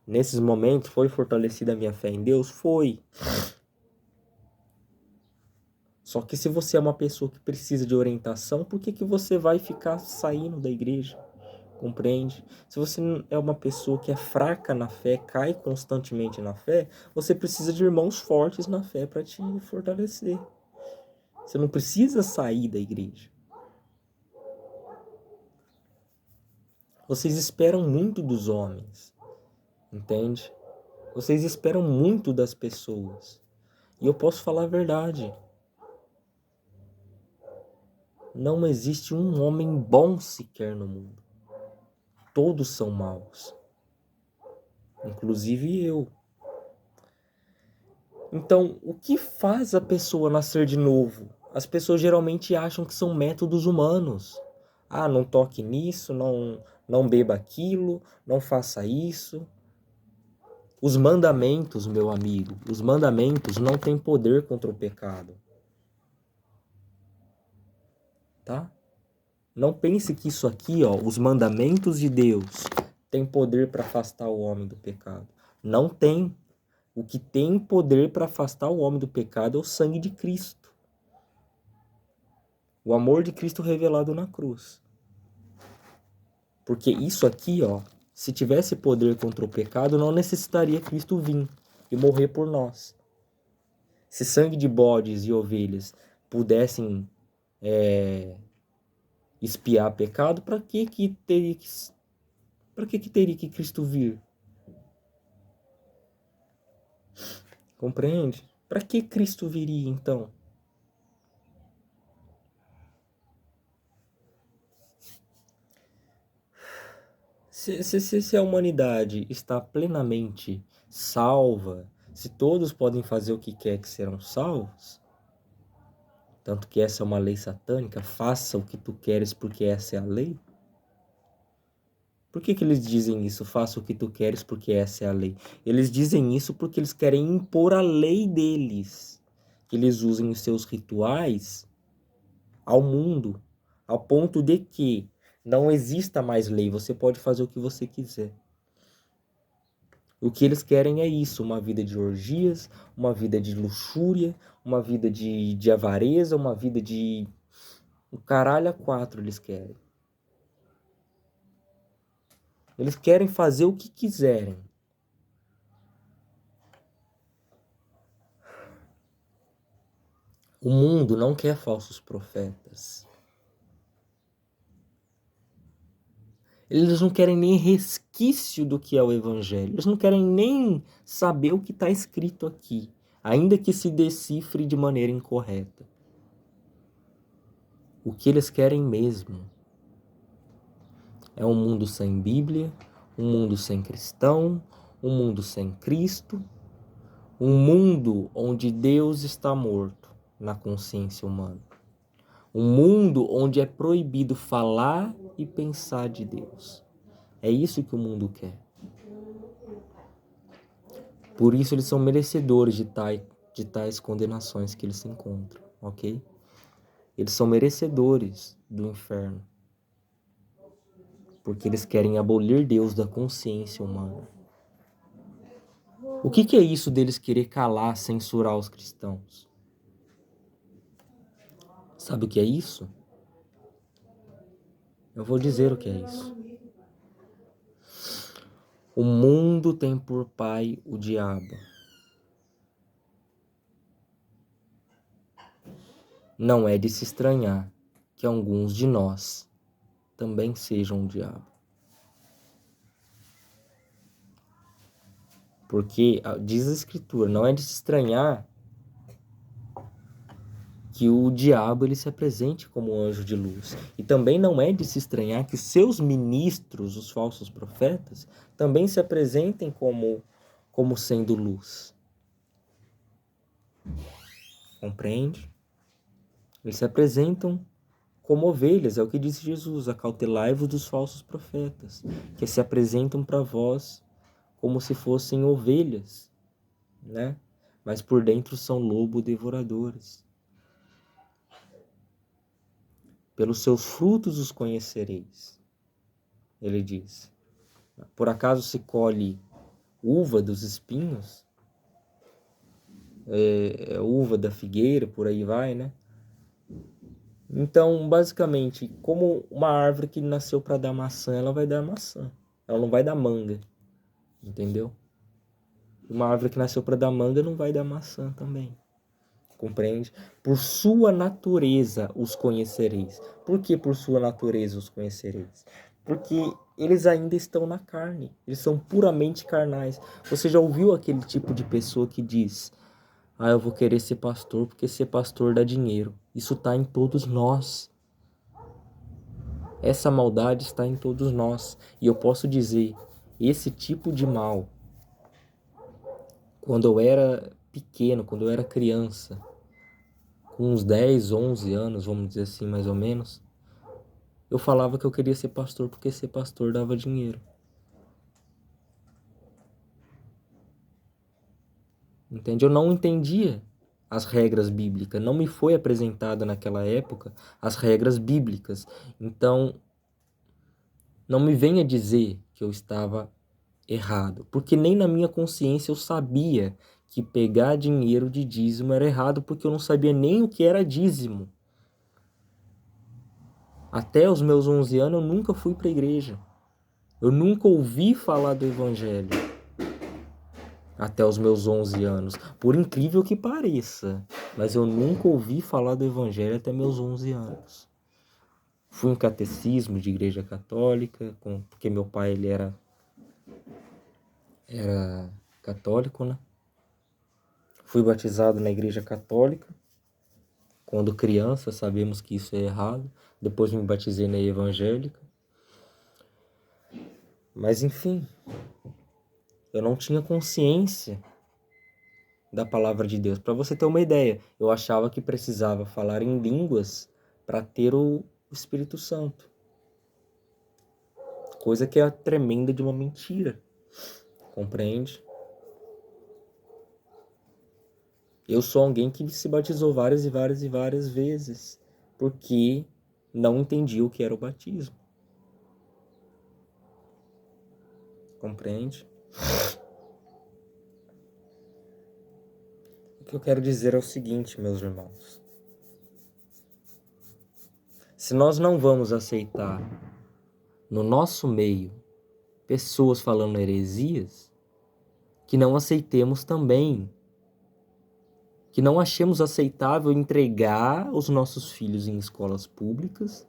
Nesses momentos, foi fortalecida a minha fé em Deus? Foi. Só que se você é uma pessoa que precisa de orientação, por que você vai ficar saindo da igreja? Compreende? Se você é uma pessoa que é fraca na fé, cai constantemente na fé, você precisa de irmãos fortes na fé para te fortalecer. Você não precisa sair da igreja. Vocês esperam muito dos homens, entende? Vocês esperam muito das pessoas. E eu posso falar a verdade. Não existe um homem bom sequer no mundo. Todos são maus. Inclusive eu. Então, o que faz a pessoa nascer de novo? As pessoas geralmente acham que são métodos humanos. Ah, não toque nisso, não beba aquilo, não faça isso. Os mandamentos, meu amigo, os mandamentos não têm poder contra o pecado. Tá? Não pense que isso aqui, ó, os mandamentos de Deus, tem poder para afastar o homem do pecado. Não tem. O que tem poder para afastar o homem do pecado é o sangue de Cristo. O amor de Cristo revelado na cruz. Porque isso aqui, ó, se tivesse poder contra o pecado, não necessitaria Cristo vir e morrer por nós. Se sangue de bodes e ovelhas pudessem expiar pecado, para que teria que Cristo vir? Compreende? Para que Cristo viria então? Se a humanidade está plenamente salva, se todos podem fazer o que quer que serão salvos, tanto que essa é uma lei satânica, faça o que tu queres porque essa é a lei. Por que eles dizem isso? Faça o que tu queres porque essa é a lei. Eles dizem isso porque eles querem impor a lei deles. Que eles usem os seus rituais ao mundo, ao ponto de que não exista mais lei, você pode fazer o que você quiser. O que eles querem é isso, uma vida de orgias, uma vida de luxúria, uma vida de avareza, uma vida de... O caralho a quatro eles querem. Eles querem fazer o que quiserem. O mundo não quer falsos profetas. Eles não querem nem resquício do que é o evangelho. Eles não querem nem saber o que está escrito aqui, ainda que se decifre de maneira incorreta. O que eles querem mesmo é um mundo sem Bíblia, um mundo sem cristão, um mundo sem Cristo, um mundo onde Deus está morto na consciência humana. Um mundo onde é proibido falar e pensar de Deus. É isso que o mundo quer. Por isso eles são merecedores de tais condenações que eles se encontram, ok? Eles são merecedores do inferno. Porque eles querem abolir Deus da consciência humana. O que é isso deles querer calar, censurar os cristãos? Sabe o que é isso? Eu vou dizer o que é isso. O mundo tem por pai o diabo. Não é de se estranhar que alguns de nós também sejam o diabo. Porque diz a Escritura, não é de se estranhar que o diabo ele se apresente como anjo de luz. E também não é de se estranhar que os seus ministros, os falsos profetas, também se apresentem como sendo luz. Compreende? Eles se apresentam como ovelhas, é o que disse Jesus, acautelai-vos dos falsos profetas, que se apresentam para vós como se fossem ovelhas, né? Mas por dentro são lobo devoradores. Pelos seus frutos os conhecereis, ele diz. Por acaso se colhe uva dos espinhos? Uva da figueira, por aí vai, né? Então, basicamente, como uma árvore que nasceu para dar maçã, ela vai dar maçã. Ela não vai dar manga, entendeu? Uma árvore que nasceu para dar manga não vai dar maçã também. Compreende? Por sua natureza os conhecereis. Por que por sua natureza os conhecereis? Porque eles ainda estão na carne. Eles são puramente carnais. Você já ouviu aquele tipo de pessoa que diz: eu vou querer ser pastor porque ser pastor dá dinheiro. Isso está em todos nós. Essa maldade está em todos nós. E eu posso dizer, esse tipo de mal, quando eu era pequeno, quando eu era criança, com uns 10, 11 anos, vamos dizer assim, mais ou menos, eu falava que eu queria ser pastor porque ser pastor dava dinheiro. Entende? Eu não entendia as regras bíblicas. Não me foi apresentada naquela época as regras bíblicas. Então, não me venha dizer que eu estava errado. Porque nem na minha consciência eu sabia que pegar dinheiro de dízimo era errado, porque eu não sabia nem o que era dízimo. Até os meus 11 anos eu nunca fui para a igreja. Eu nunca ouvi falar do evangelho. Até os meus 11 anos. Por incrível que pareça. Mas eu nunca ouvi falar do evangelho até meus 11 anos. Fui em catecismo de igreja católica, porque meu pai ele era católico, né? Fui batizado na igreja católica. Quando criança, sabemos que isso é errado. Depois me batizei na evangélica. Mas enfim, eu não tinha consciência da palavra de Deus. Para você ter uma ideia, eu achava que precisava falar em línguas para ter o Espírito Santo. Coisa que é tremenda de uma mentira. Compreende? Eu sou alguém que se batizou várias e várias e várias vezes, porque não entendi o que era o batismo. Compreende? O que eu quero dizer é o seguinte, meus irmãos. Se nós não vamos aceitar no nosso meio pessoas falando heresias, que não aceitemos também, que não achemos aceitável entregar os nossos filhos em escolas públicas,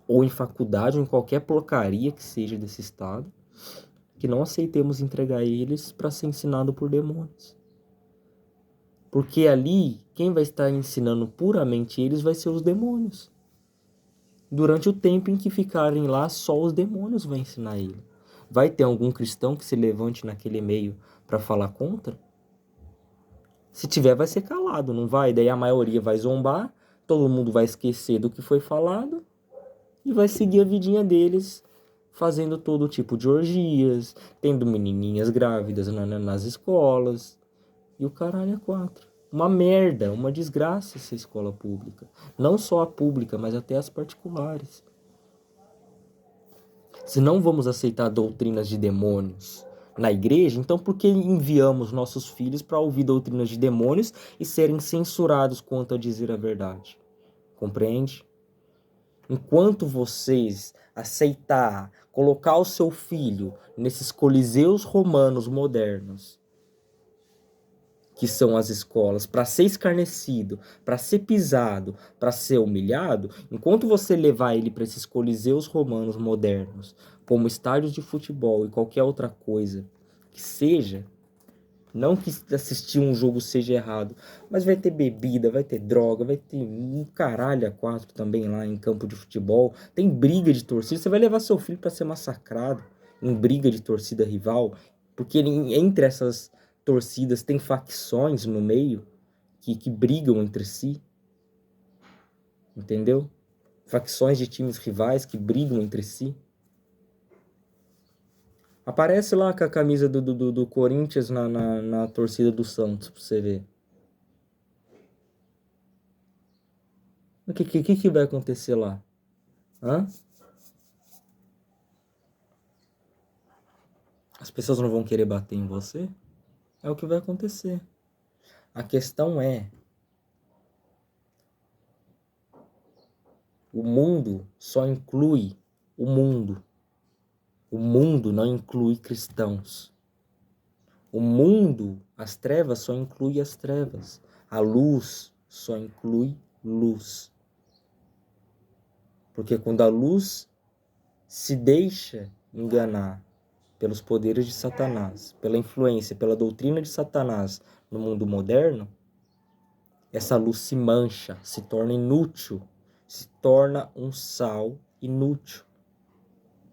ou em faculdade, ou em qualquer porcaria que seja desse estado, que não aceitemos entregar eles para ser ensinado por demônios. Porque ali, quem vai estar ensinando puramente eles vai ser os demônios. Durante o tempo em que ficarem lá, só os demônios vão ensinar ele. Vai ter algum cristão que se levante naquele meio para falar contra? Se tiver, vai ser calado, não vai? Daí a maioria vai zombar, todo mundo vai esquecer do que foi falado e vai seguir a vidinha deles, fazendo todo tipo de orgias, tendo menininhas grávidas nas escolas. E o caralho é quatro. Uma merda, uma desgraça essa escola pública. Não só a pública, mas até as particulares. Se não vamos aceitar doutrinas de demônios na igreja, então por que enviamos nossos filhos para ouvir doutrinas de demônios e serem censurados quanto a dizer a verdade? Compreende? Enquanto vocês aceitar colocar o seu filho nesses coliseus romanos modernos, que são as escolas, para ser escarnecido, para ser pisado, para ser humilhado, enquanto você levar ele para esses coliseus romanos modernos, como estádios de futebol e qualquer outra coisa que seja, não que assistir um jogo seja errado, mas vai ter bebida, vai ter droga, vai ter um caralho a quatro também lá em campo de futebol, tem briga de torcida, você vai levar seu filho para ser massacrado em briga de torcida rival, porque entre essas torcidas tem facções no meio que brigam entre si, entendeu? Facções de times rivais que brigam entre si. Aparece lá com a camisa do Corinthians na torcida do Santos, pra você ver. O que vai acontecer lá? Hã? As pessoas não vão querer bater em você? É o que vai acontecer. A questão é, o mundo só inclui o mundo. O mundo não inclui cristãos. O mundo, as trevas, só inclui as trevas. A luz só inclui luz. Porque quando a luz se deixa enganar pelos poderes de Satanás, pela influência, pela doutrina de Satanás no mundo moderno, essa luz se mancha, se torna inútil, se torna um sal inútil,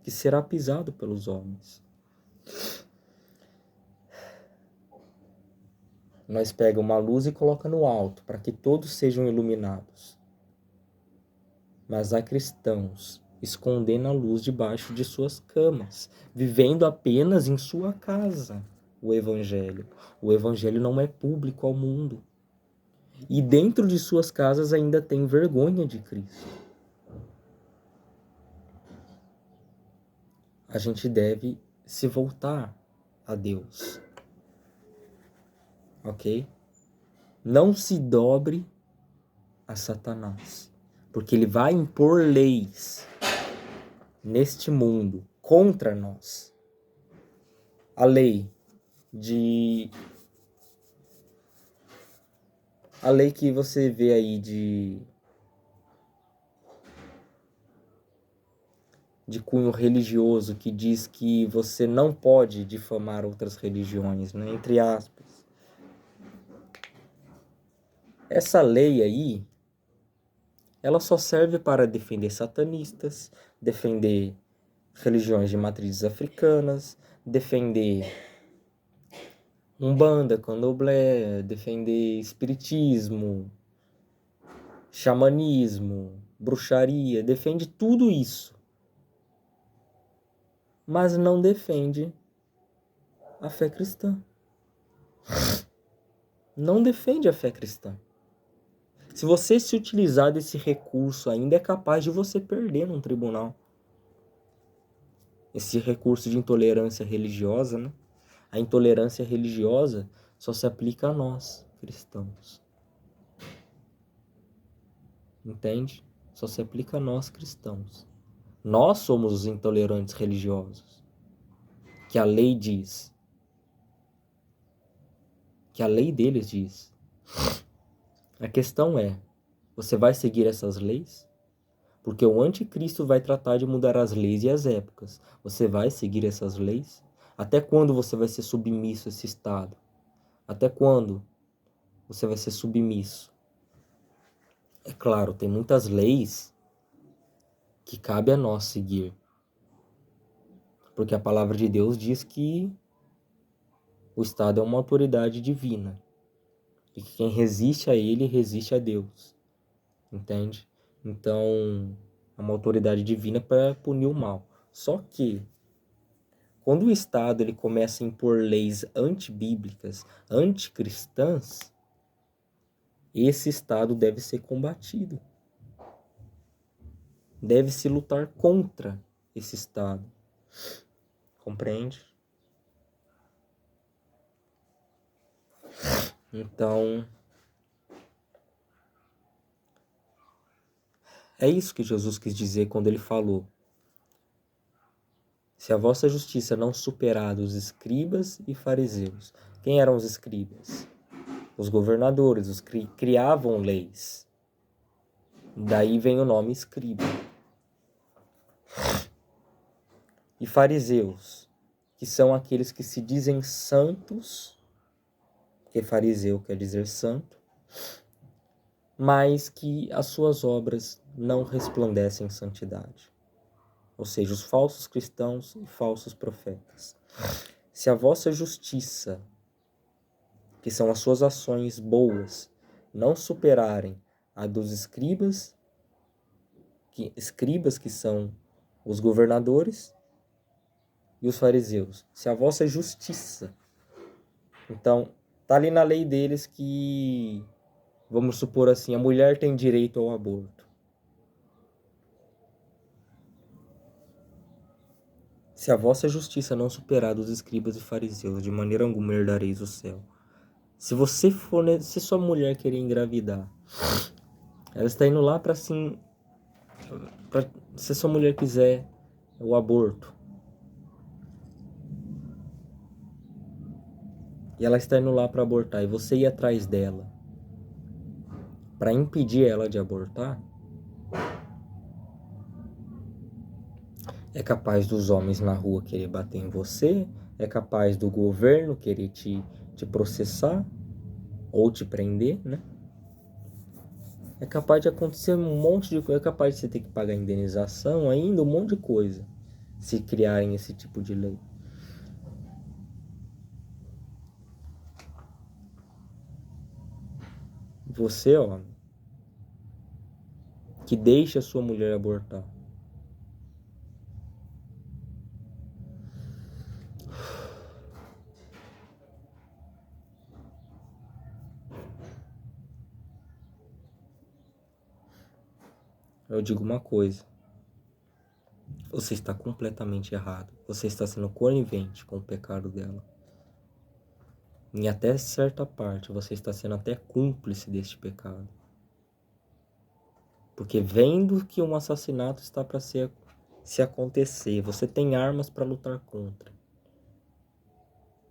que será pisado pelos homens. Nós pega uma luz e coloca no alto, para que todos sejam iluminados. Mas há cristãos escondendo a luz debaixo de suas camas, vivendo apenas em sua casa o Evangelho. O Evangelho não é público ao mundo. E dentro de suas casas ainda tem vergonha de Cristo. A gente deve se voltar a Deus. Ok? Não se dobre a Satanás, porque ele vai impor leis neste mundo contra nós. A lei que você vê aí de cunho religioso, que diz que você não pode difamar outras religiões, né? Entre aspas. Essa lei aí, ela só serve para defender satanistas, defender religiões de matrizes africanas, defender Umbanda, Candomblé, defender espiritismo, xamanismo, bruxaria, defende tudo isso. Mas não defende a fé cristã. Não defende a fé cristã. Se você se utilizar desse recurso ainda, é capaz de você perder num tribunal. Esse recurso de intolerância religiosa, né? A intolerância religiosa só se aplica a nós, cristãos. Entende? Só se aplica a nós, cristãos. Nós somos os intolerantes religiosos. Que a lei diz. Que a lei deles diz. A questão é, você vai seguir essas leis? Porque o anticristo vai tratar de mudar as leis e as épocas. Você vai seguir essas leis? Até quando você vai ser submisso a esse Estado? Até quando você vai ser submisso? É claro, tem muitas leis que cabe a nós seguir. Porque a palavra de Deus diz que o Estado é uma autoridade divina. E que quem resiste a ele, resiste a Deus. Entende? Então, é uma autoridade divina para punir o mal. Só que, quando o Estado ele começa a impor leis antibíblicas, anticristãs, esse Estado deve ser combatido. Deve-se lutar contra esse Estado. Compreende? Então, é isso que Jesus quis dizer quando ele falou: se a vossa justiça não superar os escribas e fariseus. Quem eram os escribas? Os governadores, os que criavam leis. Daí vem o nome escriba. E fariseus, que são aqueles que se dizem santos, porque fariseu quer dizer santo, mas que as suas obras não resplandecem santidade. Ou seja, os falsos cristãos e falsos profetas. Se a vossa justiça, que são as suas ações boas, não superarem a dos escribas que são os governadores, e os fariseus, se a vossa justiça, então, tá ali na lei deles que, vamos supor assim, a mulher tem direito ao aborto. Se a vossa justiça não superar dos escribas e fariseus, de maneira alguma herdareis o céu. Se você for, se sua mulher querer engravidar, ela está indo lá para assim, se sua mulher quiser o aborto, e ela está indo lá para abortar, e você ir atrás dela para impedir ela de abortar, é capaz dos homens na rua querer bater em você, é capaz do governo querer te processar ou te prender, né? É capaz de acontecer um monte de coisa, é capaz de você ter que pagar indenização ainda, um monte de coisa, se criarem esse tipo de lei. Você, homem, que deixa a sua mulher abortar, eu digo uma coisa: você está completamente errado. Você está sendo conivente com o pecado dela. Em até certa parte, você está sendo até cúmplice deste pecado. Porque vendo que um assassinato está para se acontecer, você tem armas para lutar contra,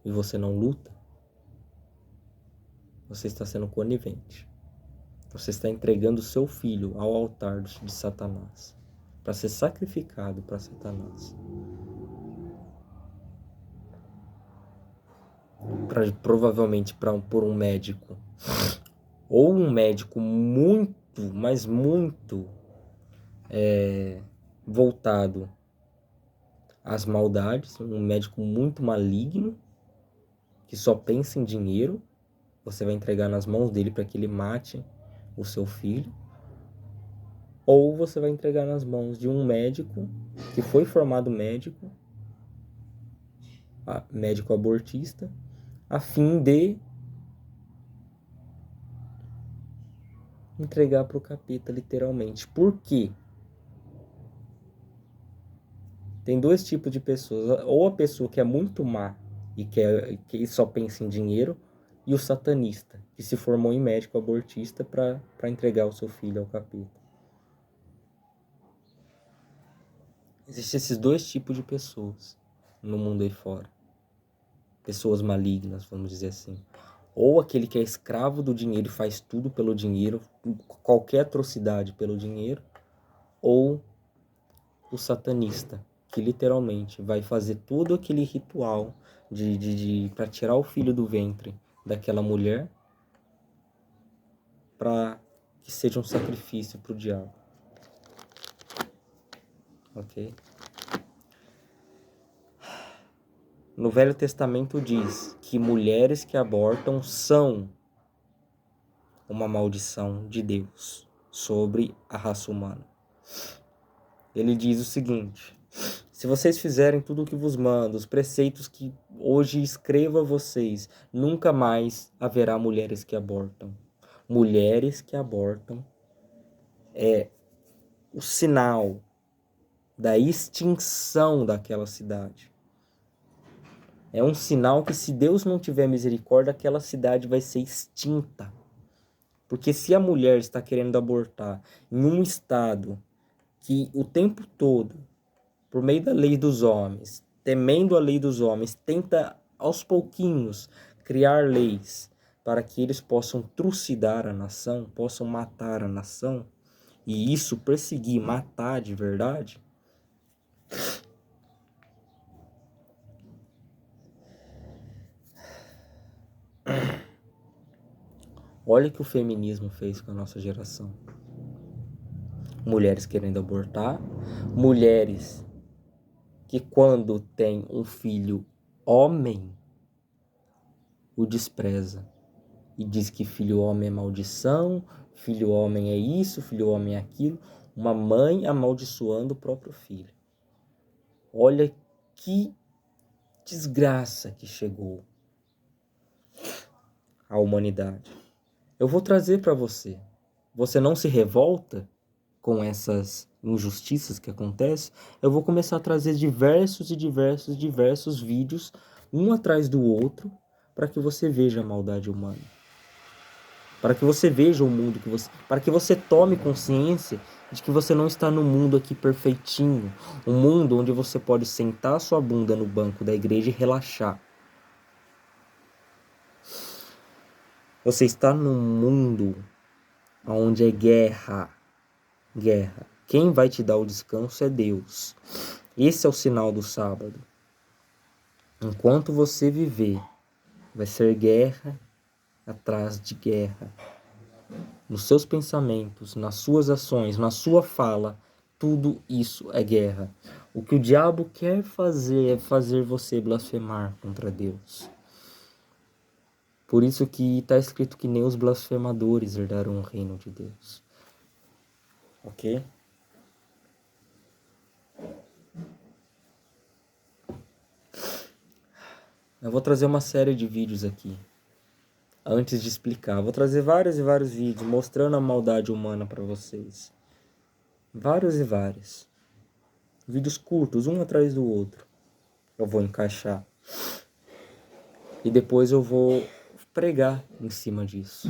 e você não luta, você está sendo conivente. Você está entregando seu filho ao altar de Satanás, para ser sacrificado para Satanás. Provavelmente por um médico. Ou um médico muito, mas muito voltado as maldades, um médico muito maligno, que só pensa em dinheiro. Você vai entregar nas mãos dele para que ele mate o seu filho. Ou você vai entregar nas mãos de um médico que foi formado médico abortista, a fim de entregar para o capeta, literalmente. Por quê? Tem dois tipos de pessoas. Ou a pessoa que é muito má e que só pensa em dinheiro, e o satanista, que se formou em médico abortista para entregar o seu filho ao capeta. Existem esses dois tipos de pessoas no mundo aí fora. Pessoas malignas, vamos dizer assim. Ou aquele que é escravo do dinheiro e faz tudo pelo dinheiro, qualquer atrocidade pelo dinheiro. Ou o satanista, que literalmente vai fazer todo aquele ritual para tirar o filho do ventre daquela mulher, para que seja um sacrifício para o diabo. Ok? No Velho Testamento diz que mulheres que abortam são uma maldição de Deus sobre a raça humana. Ele diz o seguinte: se vocês fizerem tudo o que vos mando, os preceitos que hoje escrevo a vocês, nunca mais haverá mulheres que abortam. Mulheres que abortam é o sinal da extinção daquela cidade. É um sinal que, se Deus não tiver misericórdia, aquela cidade vai ser extinta. Porque se a mulher está querendo abortar em um estado que o tempo todo, por meio da lei dos homens, temendo a lei dos homens, tenta aos pouquinhos criar leis para que eles possam trucidar a nação, possam matar a nação, e isso perseguir, matar de verdade, olha o que o feminismo fez com a nossa geração. Mulheres querendo abortar, mulheres que quando tem um filho homem, o despreza e diz que filho homem é maldição, filho homem é isso, filho homem é aquilo. Uma mãe amaldiçoando o próprio filho. Olha que desgraça que chegou à humanidade. Eu vou trazer para você. Você não se revolta com essas injustiças que acontecem? Eu vou começar a trazer diversos vídeos, um atrás do outro, para que você veja a maldade humana. Para que você veja o mundo para que você tome consciência de que você não está no mundo aqui perfeitinho, um mundo onde você pode sentar sua bunda no banco da igreja e relaxar. Você está num mundo onde é guerra. Quem vai te dar o descanso é Deus. Esse é o sinal do sábado. Enquanto você viver, vai ser guerra atrás de guerra. Nos seus pensamentos, nas suas ações, na sua fala, tudo isso é guerra. O que o diabo quer fazer é fazer você blasfemar contra Deus. Por isso que está escrito que nem os blasfemadores herdarão o reino de Deus. Ok? Eu vou trazer uma série de vídeos aqui. Antes de explicar, vou trazer vários vídeos mostrando a maldade humana para vocês. Vários. Vídeos curtos, um atrás do outro. Eu vou encaixar. E depois eu vou pregar em cima disso.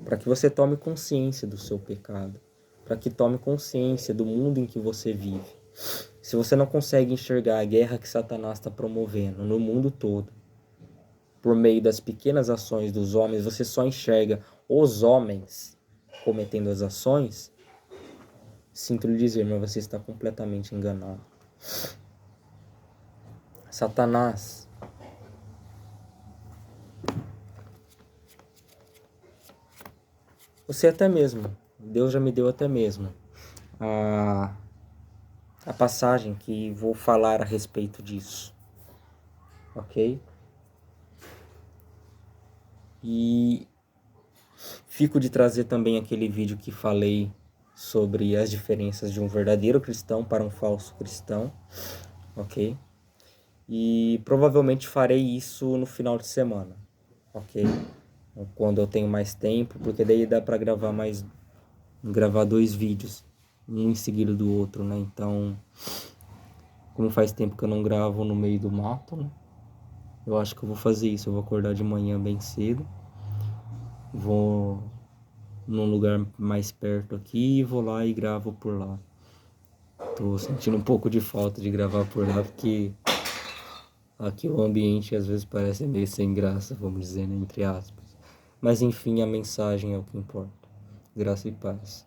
Para que você tome consciência do seu pecado. Para que tome consciência do mundo em que você vive. Se você não consegue enxergar a guerra que Satanás está promovendo no mundo todo, por meio das pequenas ações dos homens, você só enxerga os homens cometendo as ações, sinto lhe dizer, mas você está completamente enganado. Satanás você até mesmo, Deus já me deu até mesmo a passagem que vou falar a respeito disso, ok? E fico de trazer também aquele vídeo que falei sobre as diferenças de um verdadeiro cristão para um falso cristão, ok? E provavelmente farei isso no final de semana, ok? Quando eu tenho mais tempo, porque daí dá para gravar 2 vídeos, um em seguida do outro, né? Então, como faz tempo que eu não gravo no meio do mato, né? Eu acho que eu vou fazer isso. Eu vou acordar de manhã bem cedo, vou num lugar mais perto aqui e vou lá e gravo por lá. Tô sentindo um pouco de falta de gravar por lá, porque aqui o ambiente às vezes parece meio sem graça, vamos dizer, né? Entre aspas. Mas enfim, a mensagem é o que importa. Graça e paz.